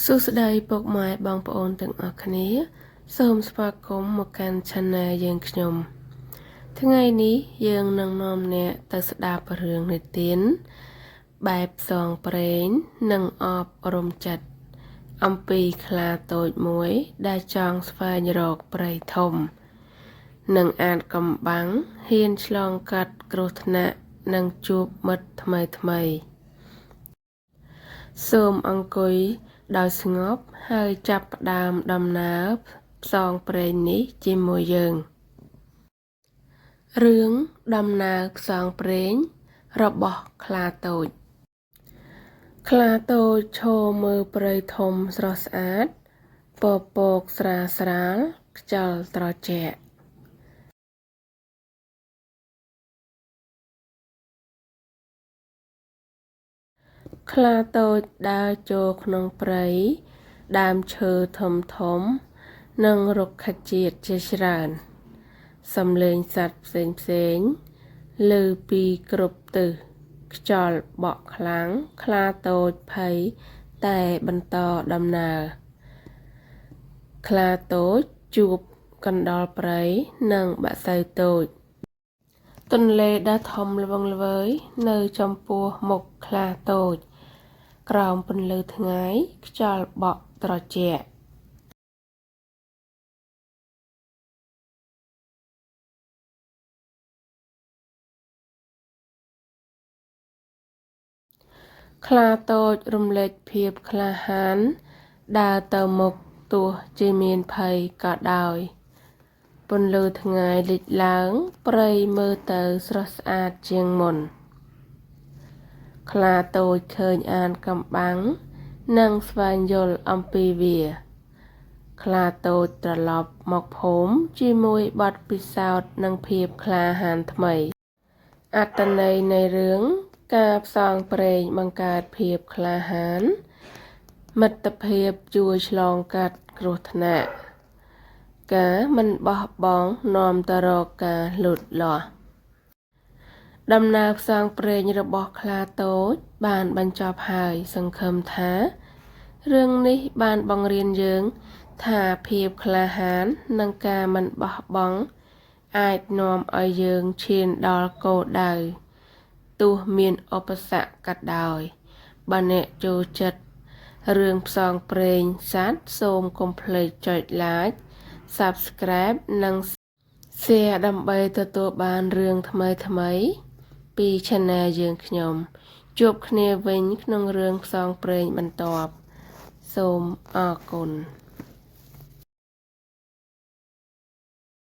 សួស្តីពុកម៉ែបងប្អូនទាំងអស់គ្នាសូមស្វាគមន៍មកកាន់ Channel យើងខ្ញុំថ្ងៃនេះយើងនឹងនាំអ្នកទៅស្ដាប់រឿងនិទានបែបផ្សងព្រេងនិងអប់រំចិត្តអំពីខ្លាតូចមួយដែលចង់ស្វែងរកព្រៃធំនិងអាចកំបាំងហ៊ានឆ្លងកាត់គ្រោះថ្នាក់និងជួបមិត្តថ្មីសូមអង្គុយដោយស្ងប់ហើយចាប់ផ្ដើមដំណើរផ្សងព្រេងនេះជាមួយយើងរឿងដំណើរផ្សងព្រេងរបស់ខ្លាតូចខ្លាតូចឈរមើលព្រៃធំស្រស់ស្អាតពពកស្រាលស្រាលខ្យល់ត្រជាក់ខ្លាតូចដើរចូលក្នុងព្រៃដើមឈើធំនិងរុក្ខជាតិជាច្រើនសំឡេងសត្វផ្សេងឮពីគ្រប់ទិសខ្យល់បក់ខ្លាំងខ្លាតូចភ័យតែបន្តដំណើរខ្លាតូចជួបកណ្ដោលព្រៃនិងបក្សីតូចទន្លេដ៏ធំល្វឹងល្វើយនៅចំពោះមុខខ្លាតូចក្រោមពន្លឺថ្ងៃខ្យល់បក់ត្រជាក់ខ្លាតូចរំលេចភាពក្លាហានដើរទៅមុខទោះជាមានភ័យក៏ដោយពន្លឺថ្ងៃលេចឡើងព្រៃមើលទៅស្រស់ស្អាតជាងមុនខ្លាតូចឃើញអានកំបាំងនិងស្វែងយល់អំពីវាខ្លាតូចត្រឡប់មកភូមិជាមួយបទពិសោធន៍និងភាពក្លាហានថ្មីអត្ថន័យនៃរឿងការផ្សងព្រេងបង្កើតភាពក្លាហានមិត្តភាពជួយឆ្លងកាត់គ្រោះថ្នាក់ការមិនបោះបង់នាំទៅរកការលូតលាស់ដំណើរផ្សងព្រេងរបស់ខ្លាតូចបានបញ្ចប់ហើយសង្ឃឹមថារឿងនេះបានបង្រៀនយើងថាភាពក្លាហាននិងការមិនបោះបង់អាចនាំឲ្យយើងឈានដល់គោលដៅទោះមានឧបសគ្គក៏ដោយបើអ្នកចូលចិត្តរឿងផ្សងព្រេងសត្វសូមកុំភ្លេចចុច like Subscribe និង Share ដើម្បីទទួលបានរឿងថ្មីពី Channel យើងខ្ញុំជួបគ្នាវិញក្នុងរឿងផ្សងព្រេងបន្ទាប់សូមអរគុណ